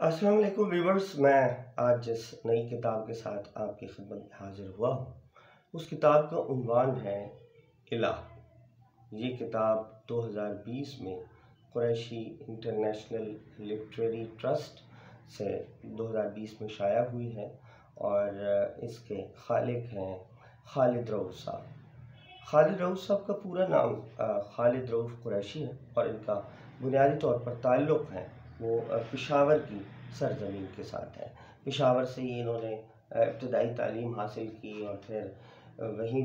अस्सलाम वालेकुम व्यूवर्स। मैं आज जिस नई किताब के साथ आपकी खिदमत में हाजिर हुआ हूँ उस किताब का उन्वान है इला। ये किताब 2020 में कुरैशी इंटरनेशनल लिटरेरी ट्रस्ट से 2020 में शाया हुई है और इसके खालिक हैं खालिद रऊफ़ साहब। खालिद रऊफ़ साहब का पूरा नाम खालिद रऊफ़ कुरैशी है और इनका बुनियादी तौर पर ताल्लुक़ है वो पेशावर की सरज़मीन के साथ है। पेशावर से ही इन्होंने इब्तदाई तालीम हासिल की और फिर वहीं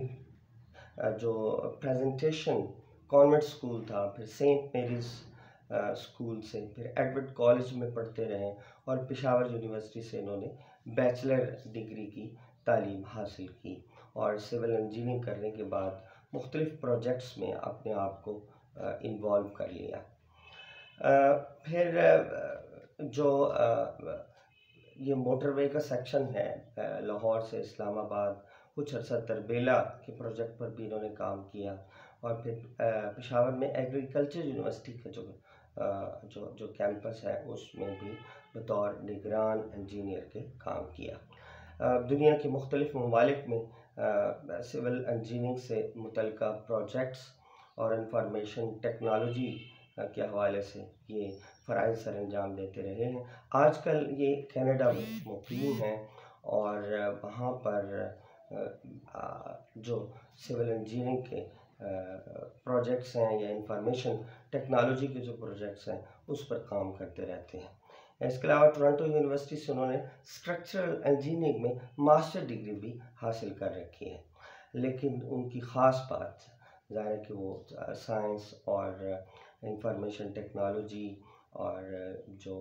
जो प्रेजेंटेशन कॉन्वेंट स्कूल था, फिर सेंट मेरीज़ स्कूल से फिर एडवर्ड कॉलेज में पढ़ते रहे और पेशावर यूनिवर्सिटी से इन्होंने बैचलर डिग्री की तालीम हासिल की और सिविल इंजीनियरिंग करने के बाद मुख्तलिफ़ प्रोजेक्ट्स में अपने आप को इन्वॉल्व कर लिया। फिर जो ये मोटरवे का सेक्शन है लाहौर से इस्लामाबाद, कुछ अर्सा तरबेला के प्रोजेक्ट पर भी इन्होंने काम किया और फिर पेशावर में एग्रीकल्चर यूनिवर्सिटी का जो कैंपस है उसमें भी बतौर निगरान इंजीनियर के काम किया। दुनिया के मुख्तलिफ़ ममालिक में सिविल इंजीनियरिंग से मुतल्लिक़ा प्रोजेक्ट्स और इंफॉर्मेशन टेक्नोलॉजी के हवाले से ये फ़राइज़ सर अंजाम देते रहे हैं। आजकल ये कनाडा में मुक़ीम हैं और वहाँ पर जो सिविल इंजीनियरिंग के प्रोजेक्ट्स हैं या इंफॉर्मेशन टेक्नोलॉजी के जो प्रोजेक्ट्स हैं उस पर काम करते रहते हैं। इसके अलावा टोरंटो यूनिवर्सिटी से उन्होंने स्ट्रक्चरल इंजीनियरिंग में मास्टर डिग्री भी हासिल कर रखी है। लेकिन उनकी ख़ास बात ज़ाहिर है कि वो साइंस और इंफॉर्मेशन टेक्नोलॉजी और जो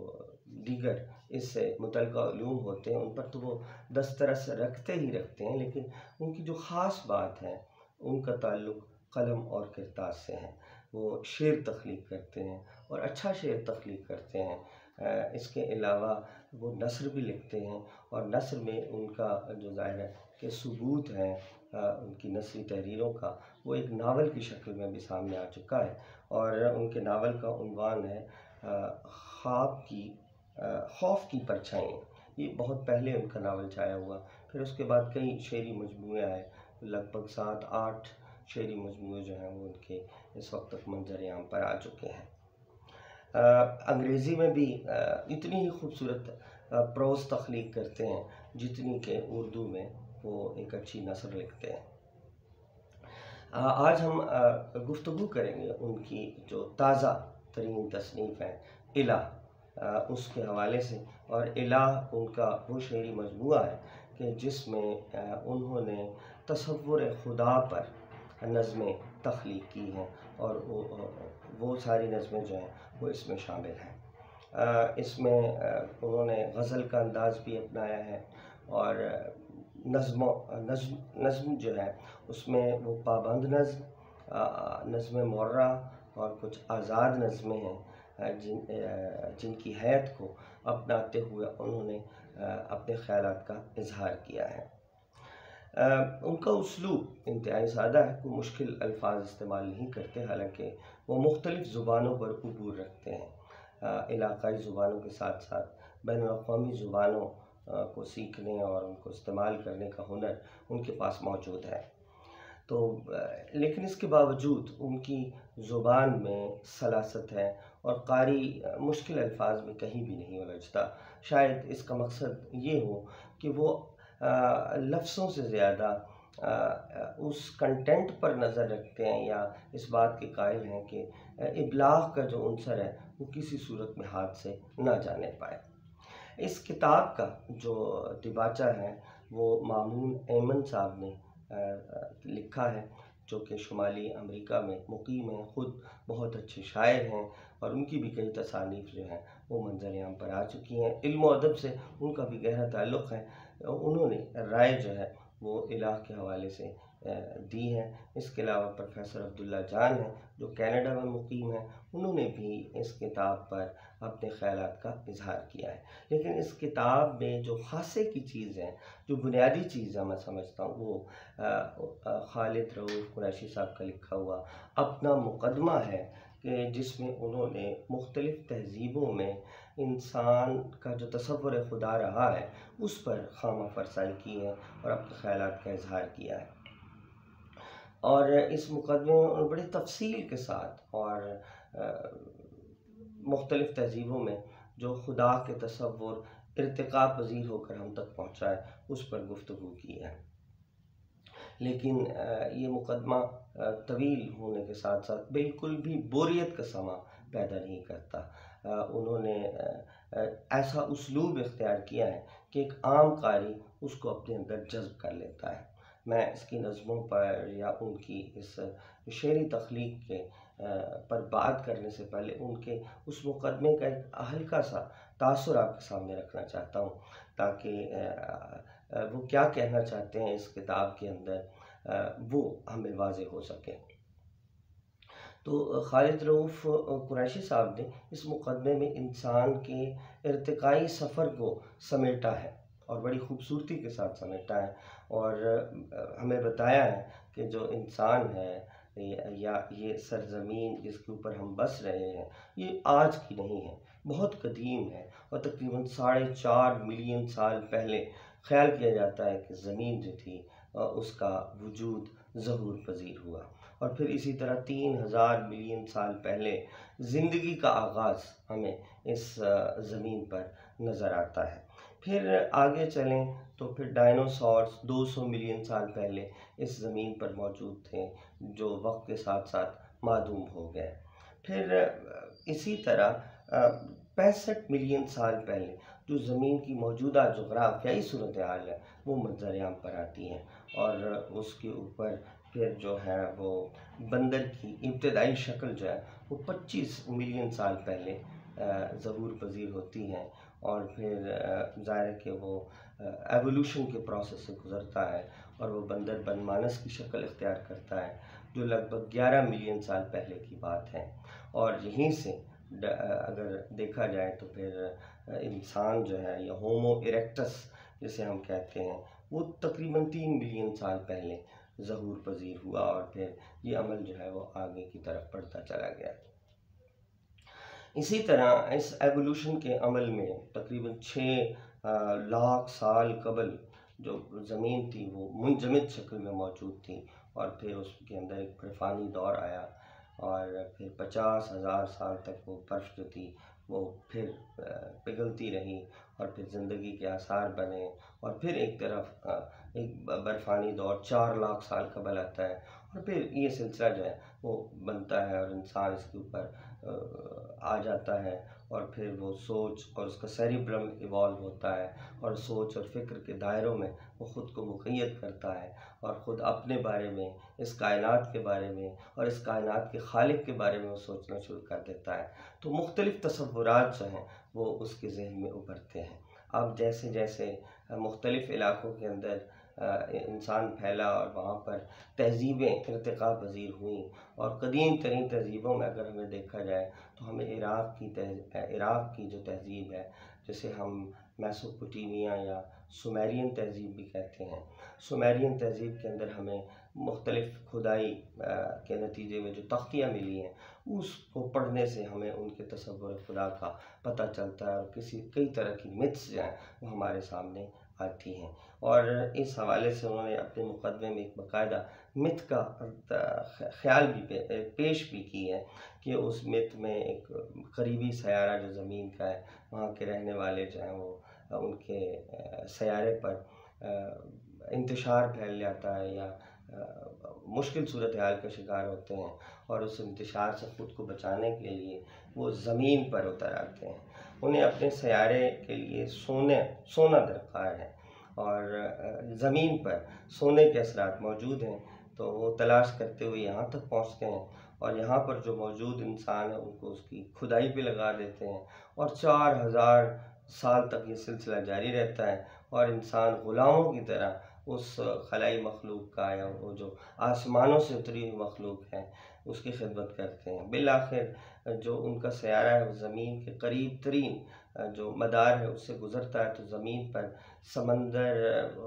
दीगर इससे मुतल्लिक़ा उलूम होते हैं उन पर तो वो दस्तरस रखते ही रखते हैं, लेकिन उनकी जो ख़ास बात है उनका ताल्लुक़ कलम और किरताज से है। वो शेर तख्लीक़ करते हैं और अच्छा शेर तख्लीक़ करते हैं। इसके अलावा वो नस्र भी लिखते हैं और नस्र में उनका जो ज़ाहिर है कि सबूत है उनकी नस्री तहरीरों का वो एक नावल की शक्ल में भी सामने आ चुका है और उनके नावल का उन्वान है खौफ की परछाइयाँ। ये बहुत पहले उनका नावल छाया हुआ, फिर उसके बाद कई शेरी मजमूए आए, लगभग 7-8 शेरी मजमूए जो हैं वो उनके इस वक्त तक मंजर-ए-आम पर आ चुके हैं। अंग्रेज़ी में भी इतनी ही खूबसूरत प्रोज़ तख्लीक़ करते हैं जितनी कि उर्दू में वो एक अच्छी नस्र लिखते हैं। आज हम गुफ्तगू करेंगे उनकी जो ताज़ा तरीन तसनीफ़ है इला उसके हवाले से। और इला उनका वो शेरी मजमूआ है कि जिसमें उन्होंने तसव्वुर खुदा पर नज़में तख्लीक़ की हैं और वो सारी नज़में जो हैं वो इसमें शामिल हैं। इसमें उन्होंने गज़ल का अंदाज़ भी अपनाया है और नज़्म जो है उसमें वो पाबंद नज़्म मुर्रा और कुछ आज़ाद नज़में हैं जिनकी हैत को अपनाते हुए उन्होंने अपने ख़यालात का इजहार किया है। उनका उसलूब इंतहाई सादा है, कोई मुश्किल अल्फाज इस्तेमाल नहीं करते, हालांकि वो मुख्तलिफ़ ज़ुबानों पर अबूर रखते हैं। इलाक़ाई ज़ुबानों के साथ साथ बैनुल-अक़वामी ज़ुबानों को सीखने और उनको इस्तेमाल करने का हुनर उनके पास मौजूद है। तो लेकिन इसके बावजूद उनकी ज़ुबान में सलासत है और क़ारी मुश्किल अल्फाज में कहीं भी नहीं उलझता। शायद इसका मकसद ये हो कि वो लफ्ज़ों से ज़्यादा उस कंटेंट पर नज़र रखते हैं या इस बात के कायल हैं कि इब्लाग़ का जो उनसर है वो किसी सूरत में हाथ से ना जाने पाए। इस किताब का जो दिबाचा है वो मामून ऐमन साहब ने लिखा है, जो कि शुमाली अमेरिका में मुक़ीम हैं, ख़ुद बहुत अच्छे शायर हैं और उनकी भी कई तसानीफ़ जो हैं वो मंज़र-ए-आम पर आ चुकी हैं। इल्म और अदब से उनका भी गहरा ताल्लुक़ है। उन्होंने राय जो है वो इलाह के हवाले से दी है। इसके अलावा प्रोफेसर अब्दुल्ला जान हैं जो कनाडा में मुक़ीम हैं, उन्होंने भी इस किताब पर अपने ख़यालात का इजहार किया है। लेकिन इस किताब में जो ख़ासे की चीज़ है, जो बुनियादी चीज़ है मैं समझता हूँ वो खालिद रऊफ़ कुरैशी साहब का लिखा हुआ अपना मुक़दमा है कि जिसमें उन्होंने मुख्तलिफ़ तहज़ीबों में इंसान का जो तसव्वुर खुदा रहा है उस पर खामा फरसाई की है और अपने ख़यालात का इजहार किया है। और इस मुकदमे में बड़ी तफसील के साथ और मुख्तलिफ़ तहज़ीबों में जो खुदा के तसव्वुर इर्तिक़ा पज़ीर होकर हम तक पहुँचा है उस पर गुफ्तगू की है। लेकिन ये मुकदमा तवील होने के साथ साथ बिल्कुल भी बोरियत का समा पैदा नहीं करता। उन्होंने ऐसा उसलूब इख्तियार किया है कि एक आम कारी उसको अपने अंदर जज़्ब कर लेता है। मैं इसकी नज़मों पर या उनकी इस शेरी तख्लीक के पर बात करने से पहले उनके उस मुकदमे का एक हल्का सा तासुर आपके सामने रखना चाहता हूँ, ताकि वो क्या कहना चाहते हैं इस किताब के अंदर वो हमें वाज़ेह हो सके। तो खालिद रऊफ़ कुरैशी साहब ने इस मुकदमे में इंसान के इर्तिकाई सफ़र को समेटा है और बड़ी खूबसूरती के साथ समेटा है और हमें बताया है कि जो इंसान है या ये सरज़मीन जिसके ऊपर हम बस रहे हैं ये आज की नहीं है, बहुत कदीम है और तकरीबन 4.5 मिलियन साल पहले ख्याल किया जाता है कि ज़मीन जो थी उसका वजूद ज़हूर पज़ीर हुआ और फिर इसी तरह 3000 मिलियन साल पहले ज़िंदगी का आगाज़ हमें इस ज़मीन पर नज़र आता है। फिर आगे चलें तो फिर डायनासोर्स 200 मिलियन साल पहले इस ज़मीन पर मौजूद थे जो वक्त के साथ साथ मादूम हो गए। फिर इसी तरह 65 मिलियन साल पहले जो ज़मीन की मौजूदा जोग्राफियाई सूरत हाल है वो मंज़र-ए-आम पर आती हैं और उसके ऊपर फिर जो है वो बंदर की इब्तदाई शक्ल जो है वो 25 मिलियन साल पहले ज़हूर पज़ीर होती हैं और फिर ज़ाहिर है कि वो एवोल्यूशन के प्रोसेस से गुज़रता है और वो बंदर बनमानस की शक्ल इख्तियार करता है जो लगभग 11 मिलियन साल पहले की बात है। और यहीं से अगर देखा जाए तो फिर इंसान जो है या होमो इरेक्टस जिसे हम कहते हैं वो तकरीबन 3 मिलियन साल पहले ज़हूर पज़ीर हुआ और फिर ये अमल जो है वो आगे की तरफ बढ़ता चला गया। इसी तरह इस एवोल्यूशन के अमल में तकरीबन 6 लाख साल कबल जो ज़मीन थी वो मुंजमद शक्ल में मौजूद थी और फिर उसके अंदर एक बर्फ़ानी दौर आया और फिर 50,000 साल तक वो बर्फ़ जो थी वो फिर पिघलती रही और फिर ज़िंदगी के आसार बने और फिर एक तरफ एक बर्फ़ानी दौर 4 लाख साल कबल आता है और फिर ये सिलसिला जो है वो बनता है और इंसान इसके ऊपर आ जाता है और फिर वो सोच और उसका सेरिब्रम इवॉल्व होता है और सोच और फ़िक्र के दायरों में वो ख़ुद को मुक़य्यद करता है और ख़ुद अपने बारे में, इस कायनात के बारे में और इस कायनात के खालिक के बारे में वो सोचना शुरू कर देता है। तो मुख्तलिफ़ तसव्वुरात जो हैं वो उसके ज़हन में उभरते हैं। अब जैसे जैसे मुख्तलिफ़ इलाक़ों के अंदर इंसान फैला और वहाँ पर तहज़ीबें इर्तिक़ा पज़ीर हुईं और क़दीम तरीन तहज़ीबों में अगर हमें देखा जाए तो हमें इराक़ की जो तहज़ीब है जिसे हम मेसोपोटामिया या सुमेरियन तहज़ीब भी कहते हैं। सुमेरियन तहज़ीब के अंदर हमें मुख्तलिफ़ खुदाई के नतीजे में जो तख्तियाँ मिली हैं उसको पढ़ने से हमें उनके तसव्वुर खुदा का पता चलता है और कई तरह की मिथ्स जो हैं वो हमारे सामने आती हैं और इस हवाले से उन्होंने अपने मुकदमे में एक बाकायदा मिथ का ख्याल भी पेश भी की है कि उस मिथ में एक करीबी सयारा जो ज़मीन का है वहाँ के रहने वाले जो हैं वो उनके सयारे पर इंतशार फैल जाता है या मुश्किल सूरत हाल का शिकार होते हैं और उस इंतशार से ख़ुद को बचाने के लिए वो ज़मीन पर उतर आते हैं। उन्हें अपने सयारे के लिए सोना दरकार है और ज़मीन पर सोने के असरात मौजूद हैं तो वो तलाश करते हुए यहाँ तक पहुँचते हैं और यहाँ पर जो मौजूद इंसान है उनको उसकी खुदाई पे लगा देते हैं और 4000 साल तक ये सिलसिला जारी रहता है और इंसान ग़ुलामों की तरह उस खलाई मखलूक का या वो जो आसमानों से उतरी हुई मखलूक है उसकी खिदमत करते हैं। बिलाखिर जो उनका सयारा है वो ज़मीन के करीब तरीन जो मदार है उससे गुज़रता है तो ज़मीन पर समंदर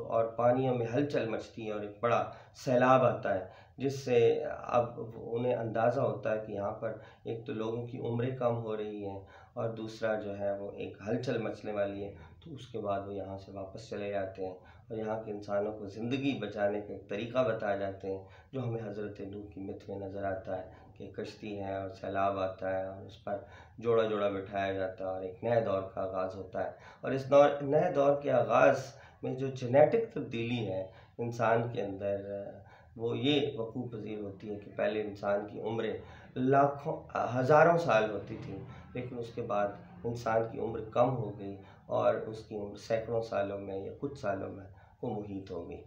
और पानियों में हलचल मचती है और एक बड़ा सैलाब आता है जिससे अब उन्हें अंदाज़ा होता है कि यहाँ पर एक तो लोगों की उम्रें कम हो रही हैं और दूसरा जो है वो एक हलचल मचने वाली है, तो उसके बाद वो यहाँ से वापस चले जाते हैं और यहाँ के इंसानों को ज़िंदगी बचाने के तरीक़ा बताए जाते हैं, जो हमें हज़रत नूह की मिथ में नज़र आता है कि कश्ती है और सैलाब आता है और उस पर जोड़ा जोड़ा बिठाया जाता है और एक नए दौर का आगाज़ होता है। और इस नए दौर के आगाज़ में जो जेनेटिक तब्दीली है इंसान के अंदर, वो ये वक़ूफ़ पज़ीर होती है कि पहले इंसान की उम्रें लाखों हज़ारों साल होती थी, लेकिन उसके बाद इंसान की उम्र कम हो गई और उसकी उम्र सैकड़ों सालों में या कुछ सालों में वो मुहीत हो गई।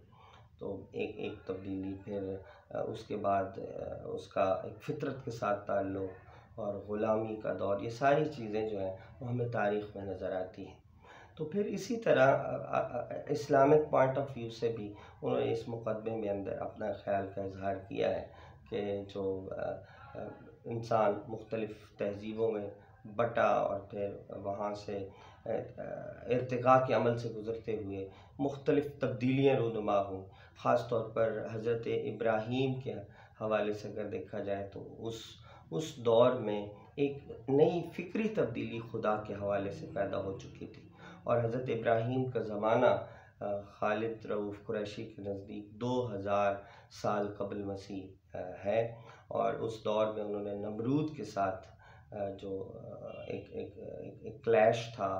तो एक एक तब्दीली, फिर उसके बाद उसका एक फ़ितरत के साथ ताल्लुक़ और ग़ुलामी का दौर, ये सारी चीज़ें जो हैं वो हमें तारीख़ में नज़र आती हैं। तो फिर इसी तरह इस्लामिक पॉइंट ऑफ व्यू से भी उन्होंने इस मुक़दमे में अंदर अपना ख़्याल का इज़हार किया है कि जो इंसान मुख्तलिफ़ तहज़ीबों में बटा और फिर वहाँ से इर्तिक़ा के अमल से गुज़रते हुए मुख्तलिफ़ तब्दीलियाँ रूनुमा हुईं। ख़ास तौर पर हज़रत इब्राहीम के हवाले से अगर देखा जाए तो उस दौर में एक नई फ़िक्री तब्दीली खुदा के हवाले से पैदा हो चुकी थी और हज़रत इब्राहीम का ज़माना खालिद रऊफ़ कुरैशी के नज़दीक 2000 साल क़ब्ल मसीह है और उस दौर में उन्होंने नमरूद के साथ जो एक क्लैश था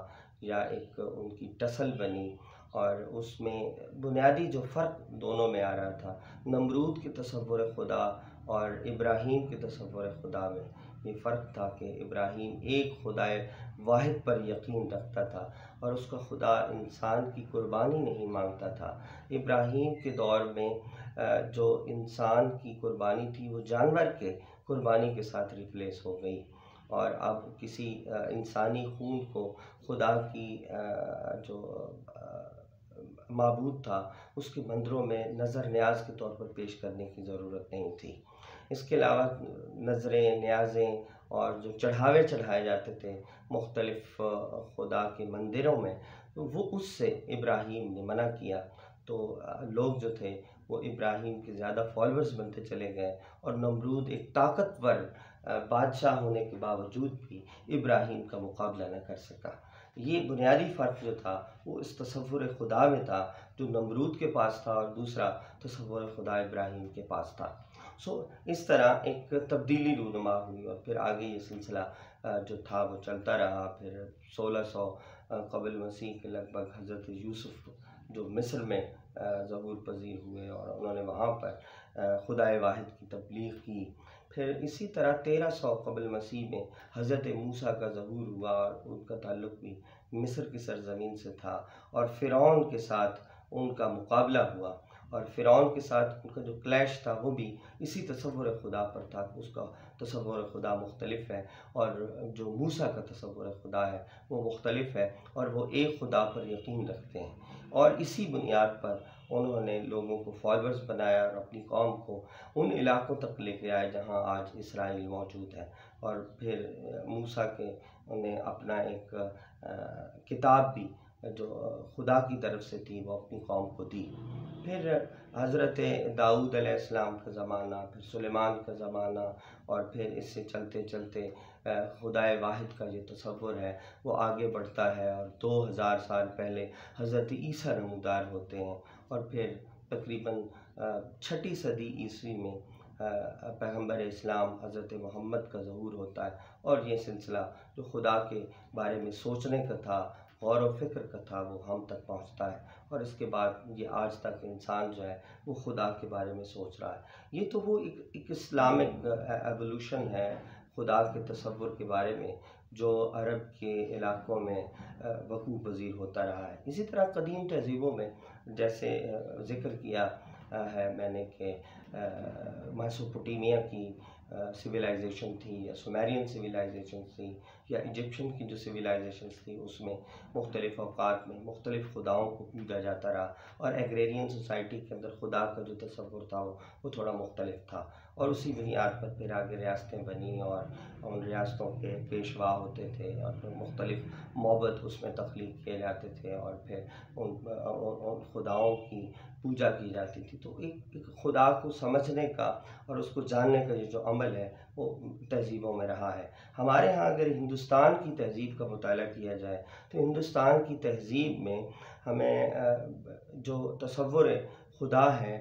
या एक उनकी टसल बनी और उसमें बुनियादी जो फ़र्क दोनों में आ रहा था, नमरूद के तसव्वुर खुदा और इब्राहीम के तसव्वुर खुदा में ये फ़र्क था कि इब्राहीम एक खुदाए वाहिद पर यकीन रखता था और उसका खुदा इंसान की कुर्बानी नहीं मांगता था। इब्राहीम के दौर में जो इंसान की कुर्बानी थी वो जानवर के कुर्बानी के साथ रिप्लेस हो गई और अब किसी इंसानी खून को खुदा की जो माबूद था उसके मंदिरों में नज़र न्याज के तौर पर पेश करने की ज़रूरत नहीं थी। इसके अलावा नज़रें, न्याज़ें और जो चढ़ावे चढ़ाए जाते थे मुख्तलिफ़ खुदा के मंदिरों में, तो वो उससे इब्राहीम ने मना किया। तो लोग जो थे वो इब्राहीम के ज़्यादा फॉलोअर्स बनते चले गए और नमरूद एक ताकतवर बादशाह होने के बावजूद भी इब्राहीम का मुकाबला न कर सका। ये बुनियादी फ़र्क जो था वो इस तसव्वुर खुदा में था जो नमरूद के पास था और दूसरा तसव्वुर खुदा इब्राहीम के पास था। इस तरह एक तब्दीली रूनुमा हुई और फिर आगे ये सिलसिला जो था वो चलता रहा। फिर 1600 क़ब्ल मसीह के लगभग हज़रत यूसुफ़ जो मिस्र में ज़हूर पज़ीर हुए और उन्होंने वहाँ पर खुदाए वाहिद की तबलीग की। फिर इसी तरह 1300 क़ब्ल मसीह में हज़रत मूसा का ज़हूर हुआ और उनका ताल्लुक़ भी मिस्र की सरज़मीन से था और फ़िरौन के साथ उनका मुकाबला हुआ और फ़िरौन के साथ उनका जो क्लैश था वो भी इसी तसव्वुर खुदा पर था। उसका तसव्वुर खुदा मुख्तलिफ़ है और जो मूसा का तसव्वुर खुदा है वो मुख्तलिफ़ है और वो एक खुदा पर यकीन रखते हैं और इसी बुनियाद पर उन्होंने लोगों को फॉलोअर्स बनाया और अपनी कौम को उन इलाक़ों तक लेके आए जहाँ आज इसराइल मौजूद है। और फिर मूसा के उन्हें अपना एक किताब भी जो खुदा की तरफ से थी वो अपनी कौम को दी। फिर हज़रत दाऊद अलैहिस्सलाम का ज़माना, फिर सुलेमान का ज़माना और फिर इससे चलते चलते खुदाए वाहिद का जो तसव्वुर है वो आगे बढ़ता है और 2000 साल पहले हज़रत ईसा नमूदार होते हैं और फिर तकरीबन 6ठी सदी ईस्वी में पैगम्बर इस्लाम हज़रत मोहम्मद का ज़हूर होता है और ये सिलसिला जो खुदा के बारे में सोचने का था, गौर व फ़िक्र का था, वो हम तक पहुँचता है और इसके बाद ये आज तक इंसान जो है वो खुदा के बारे में सोच रहा है। ये तो वो एक इस्लामिक एवोल्यूशन है खुदा के तसव्वुर के बारे में जो अरब के इलाक़ों में वक़ूफ़ पज़ीर होता रहा है। इसी तरह कदीम तहज़ीबों में जैसे ज़िक्र किया है मैंने कि मेसोपोटामिया की सिविलाइजेशन थी या सुमेरियन सिविलाइजेशन थी या इजिप्शियन की जो सिविलाइजेशंस थी उसमें मुख्तलिफ़ अवकात में मुख्तलिफ़ खुदाओं को पूजा जाता रहा, और एग्रेरियन सोसाइटी के अंदर खुदा का जो तसव्वुर था वो थोड़ा मुख्तलिफ था। और उसी बुनियाद पर फिर आगे रियासतें बनी और उन रियासतों के पेशवा होते थे और फिर मुख्तलिफ मोहब्बत उसमें तख्लीक किए जाते थे और फिर उन खुदाओं की पूजा की जाती थी। तो एक खुदा को समझने का और उसको जानने का ये जो अमल है वो तहज़ीबों में रहा है। हमारे यहाँ अगर हिंदुस्तान की तहज़ीब का मुताला किया जाए तो हिंदुस्तान की तहज़ीब में हमें जो तसव्वुर खुदा है,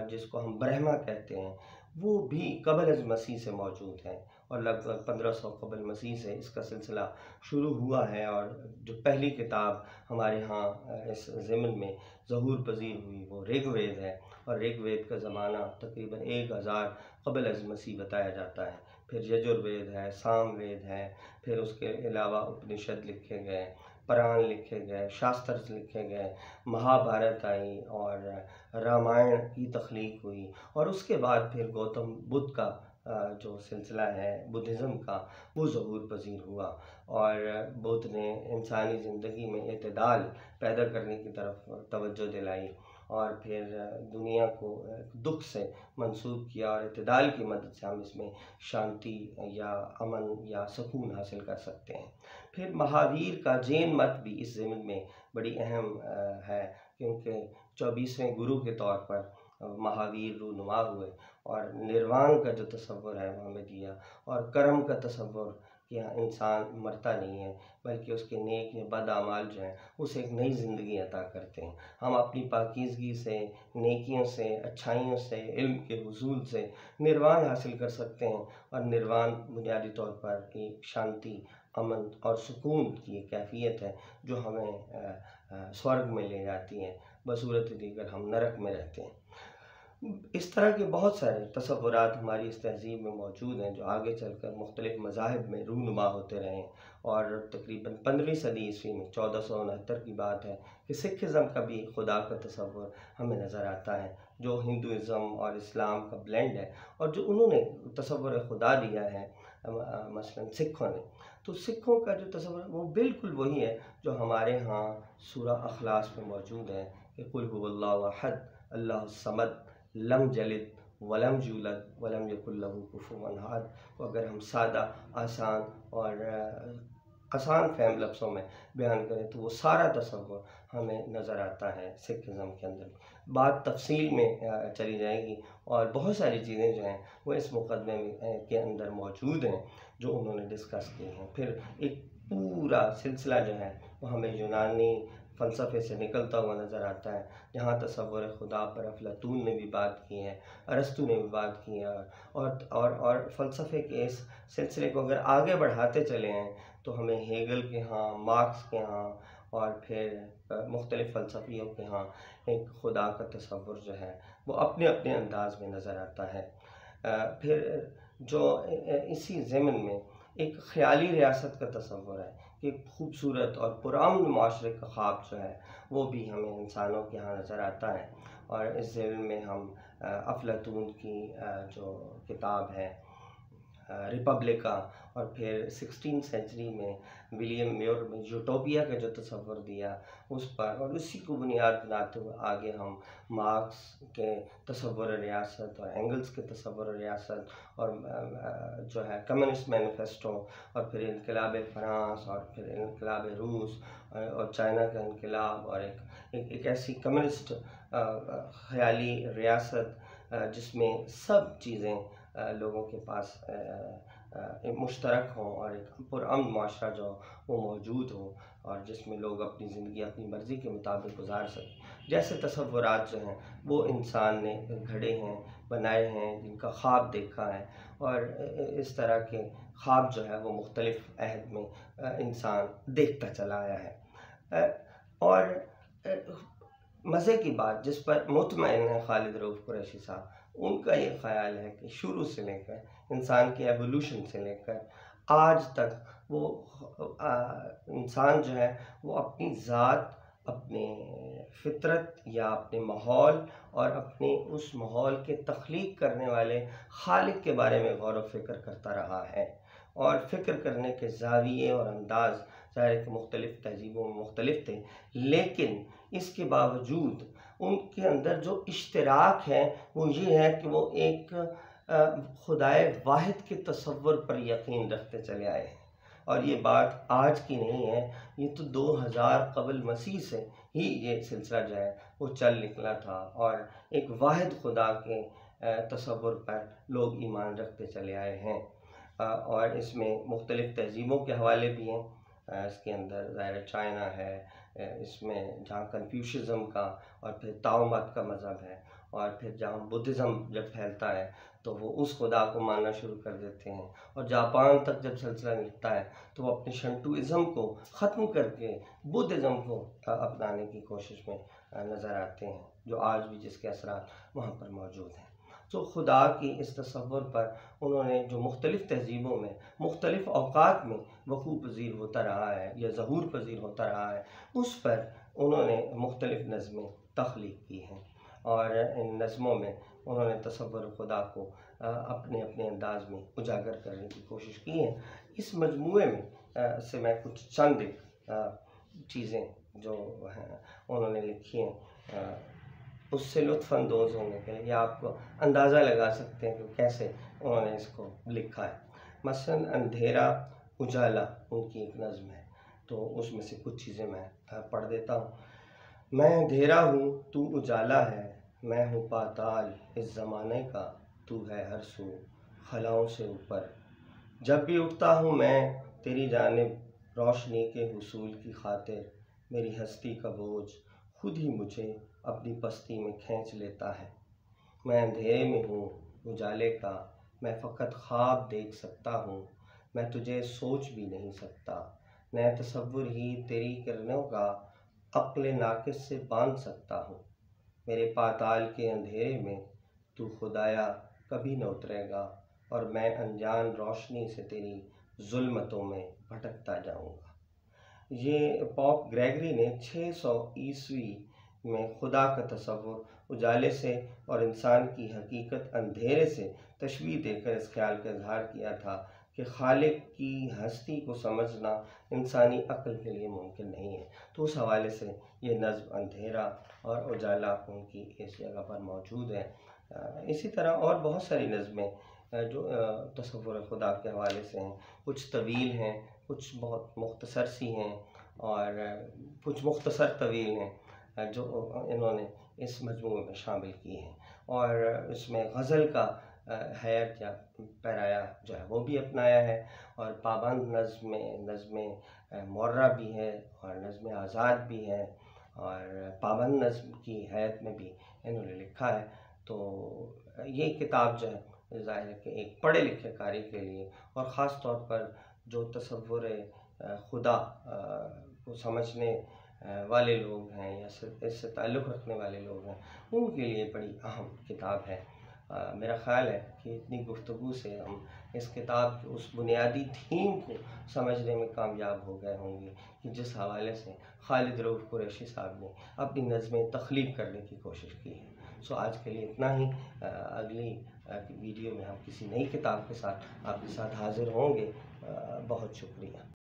जिसको हम ब्रह्मा कहते हैं, वो भी क़ब्ल अज़ मसीह से मौजूद है और लगभग 1500 क़ब्ल मसीह से इसका सिलसिला शुरू हुआ है। और जो पहली किताब हमारे यहाँ इस ज़िमन में ज़हूर पज़ीर हुई वो ऋग्वेद है, और ऋग्वेद का ज़माना तकरीबन 1000 क़ब्ल अज़ मसीह बताया जाता है। फिर यजुर्वेद है, सामवेद है, फिर उसके अलावा उपनिषद लिखे गए, पुराण लिखे गए, शास्त्र लिखे गए, महाभारत आई और रामायण की तख्लीक हुई, और उसके बाद फिर गौतम बुद्ध का जो सिलसिला है बुद्धिज़्म का वो ज़हूर पज़ीर हुआ, और बुद्ध ने इंसानी ज़िंदगी में एतदाल पैदा करने की तरफ तवज्जो दिलाई और फिर दुनिया को दुख से मंसूब किया, और एतदाल की मदद से हम इसमें शांति या अमन या सुकून हासिल कर सकते हैं। फिर महावीर का जैन मत भी इस ज़मीन में बड़ी अहम है, क्योंकि 24वें गुरु के तौर पर महावीर रूनुमा हुए और निर्वाण का जो तसव्वुर है वो हमें दिया, और कर्म का तसव्वुर कि हाँ इंसान मरता नहीं है बल्कि उसके नेक या बद आमाल जो हैं उसे एक नई ज़िंदगी अता करते हैं। हम अपनी पाकीज़गी से, नेकियों से, अच्छाइयों से, इल्म के हुसूल से निर्वाण हासिल कर सकते हैं, और निर्वाण बुनियादी तौर पर एक शांति, अमन और सुकून की एक कैफियत है जो हमें स्वर्ग में ले जाती है, बसूरत दीगर हम नरक में रहते हैं। इस तरह के बहुत सारे तसव्वुरात हमारी इस तहज़ीब में मौजूद हैं जो आगे चलकर मुख्तलिफ़ मज़ाहिब में रूनुमा होते रहे, और तकरीबन 15वीं सदी ईस्वी में 1469 की बात है कि सिखिज़म का भी खुदा का तसव्वुर हमें नज़र आता है, जो हिंदुइज़म और इस्लाम का ब्लेंड है, और जो उन्होंने तसव्वुर खुदा दिया है मसलन सिखों ने, तो सिखों का जो तसव्वुर वो बिल्कुल वही है जो हमारे यहाँ सूरह अखलास में मौजूद है कि कुल हुवल्लाहु अहद अल्लाहु समद लम जलिद वलम जूलद वलम यकुल लहू कुफुवन अहद को अगर हम सादा, आसान और आसान फहम लफ्ज़ों में बयान करें तो वो सारा तसव्वुर हमें नज़र आता है सिखिज़म के अंदर। बात तफसील में चली जाएगी और बहुत सारी चीज़ें जो हैं वो इस मुकदमे में के अंदर मौजूद हैं जो उन्होंने डिस्कस की हैं। फिर एक पूरा सिलसिला जो है वो हमें यूनानी फ़लसफ़े से निकलता हुआ नज़र आता है, जहाँ तसव्वुर खुदा पर अफ़लातून ने भी बात की है, अरस्तू ने भी बात की है, और फ़लसफ़े के इस सिलसिले को अगर आगे बढ़ाते चले हैं तो हमें हेगल के यहाँ, मार्क्स के यहाँ और फिर मुख्तलिफ़ फ़लसफ़ियों के यहाँ एक खुदा का तसव्वुर जो है वो अपने अपने अंदाज में नज़र आता है। फिर जो इसी ज़िमन में एक ख़याली रियासत का तसव्वुर है कि खूबसूरत और पुरान माशरे का ख्वाब जो है वो भी हमें इंसानों के यहाँ नज़र आता है, और इस ज़िमन में हम अफ़लातून की जो किताब है रिपब्लिका, और फिर 16वीं सेंचुरी में विलियम म्योर ने यूटोपिया का जो तसव्वुर दिया उस पर, और उसी को बुनियाद बनाते हुए आगे हम मार्क्स के तसव्वुर रियासत और एंगल्स के तसव्वुर रियासत और जो है कम्युनिस्ट मैनिफेस्टो, और फिर इनकलाब फ्रांस, और फिर इनकलाब रूस और चाइना का इनकलाब, और एक ऐसी कम्युनिस्ट ख़याली रियासत जिसमें सब चीज़ें लोगों के पास मुश्तरक हों और एक पुरअमन माशरा जो वो मौजूद हो, और जिसमें लोग अपनी ज़िंदगी अपनी मर्ज़ी के मुताबिक गुजार सकें। जैसे तसव्वुरात जो हैं वो इंसान ने घड़े हैं, बनाए हैं, जिनका ख्वाब देखा है, और इस तरह के ख्वाब जो है वो मुख्तलिफ़ अहद में इंसान देखता चला आया है। और मज़े की बात जिस पर मुतमईन है खालिद रऊफ़ कुरैशी साहब, उनका ये ख़याल है कि शुरू से लेकर इंसान के एवोल्यूशन से लेकर आज तक वो इंसान जो है वो अपनी ज़ात, अपने फ़ितरत या अपने माहौल और अपने उस माहौल के तख्लीक करने वाले खालिक के बारे में गौर व फ़िक्र करता रहा है, और फ़िक्र करने के ज़ाविये और अंदाज़ ज़ाहिर के मुख्तलिफ़ तहज़ीबों में मुख्तलिफ़ थे, लेकिन इसके बावजूद उनके अंदर जो इश्तराक है वो ये है कि वो एक खुदाए वाहिद के तसव्वुर पर यकीन रखते चले आए हैं। और ये बात आज की नहीं है, ये तो 2000 कबल मसीह से ही ये सिलसिला जो है वो चल निकला था और एक वाहिद खुदा के तसव्वुर पर लोग ईमान रखते चले आए हैं। और इसमें मुख्तलिफ़ तहज़ीबों के हवाले भी हैं। इसके अंदर ज़ाहिर चाइना है, इसमें जहाँ कन्फ्यूशनिज़म का और फिर ताओमत का मज़हब है, और फिर जहाँ बुद्धिज़्म जब फैलता है तो वो उस खुदा को मानना शुरू कर देते हैं, और जापान तक जब सिलसिला मिलता है तो वो अपने शंटुइज़म को ख़त्म करके बुद्धिज़्म को अपनाने की कोशिश में नज़र आते हैं, जो आज भी जिसके असरात वहाँ पर मौजूद हैं। तो खुदा की इस तसव्वुर पर उन्होंने जो मुख्तलिफ़ तहज़ीबों में मुख्तलिफ़ औक़ात में वक़ू पज़ीर होता रहा है या ज़हूर पज़ीर होता रहा है, उस पर उन्होंने मुख्तलिफ़ नज़में तख़लीक़ की हैं और इन नज़मों में उन्होंने तसव्वुर खुदा को अपने अपने अंदाज़ में उजागर करने की कोशिश की है। इस मजमूए में से मैं कुछ चंद चीज़ें जो हैं उन्होंने लिखी हैं, उससे लुत्फ़अंदोज़ होने के लिए आपको अंदाज़ा लगा सकते हैं कि कैसे उन्होंने इसको लिखा है। मसलन अंधेरा उजाला उनकी एक नज़्म है, तो उसमें से कुछ चीज़ें मैं पढ़ देता हूँ। मैं अंधेरा हूँ तू उजाला है, मैं हूँ पाताल इस ज़माने का, तू है हर सू खलाओं से ऊपर। जब भी उठता हूँ मैं तेरी जानिब रोशनी के हुसूल की खातिर, मेरी हस्ती का बोझ खुद ही मुझे अपनी पस्ती में खींच लेता है। मैं अंधेरे में हूँ उजाले का, मैं फ़कत ख्वाब देख सकता हूँ, मैं तुझे सोच भी नहीं सकता। नए तसव्वुर ही तेरी किरणों का अक्ल नाक़िस से बांध सकता हूँ। मेरे पाताल के अंधेरे में तू खुदाया कभी न उतरेगा, और मैं अनजान रोशनी से तेरी जुल्मतों में भटकता जाऊँगा। ये पोप ग्रेगरी ने 600 ईस्वी में खुदा का तसव्वुर उजाले से और इंसान की हकीकत अंधेरे से तशबीह देकर इस ख्याल का इजहार किया था कि खालिक की हस्ती को समझना इंसानी अक्ल के लिए मुमकिन नहीं है। तो उस हवाले से ये नज़्म अंधेरा और उजाला उनकी इस जगह पर मौजूद है। इसी तरह और बहुत सारी नज़में जो तसव्वुर खुदा के हवाले से हैं, कुछ तवील हैं, कुछ बहुत मुख्तसर सी हैं और कुछ मुख्तसर तवील हैं जो इन्होंने इस मजमूए में शामिल की हैं। और इसमें गज़ल का हैत या पैराया जो है वो भी अपनाया है, और पाबंद नज़्में मुर्रा भी है और नज़्में आज़ाद भी है, और पाबंद नज़्म की हैत में भी इन्होंने लिखा है। तो ये किताब जो है ज़ाहिर है कि एक पढ़े लिखे कारी के लिए और ख़ास तौर पर जो तसव्वुर खुदा को समझने वाले लोग हैं या इससे ताल्लुक़ रखने वाले लोग हैं, उनके लिए बड़ी अहम किताब है। मेरा ख़्याल है कि इतनी गुफ्तगू से हम इस किताब की उस बुनियादी थीम को समझने में कामयाब हो गए होंगे कि जिस हवाले से खालिद रऊफ़ कुरैशी साहब ने अपनी नज़में तख़लीक़ करने की कोशिश की है। सो आज के लिए इतना ही। अगली वीडियो में हम किसी नई किताब के साथ आपके साथ हाज़िर होंगे। बहुत शुक्रिया।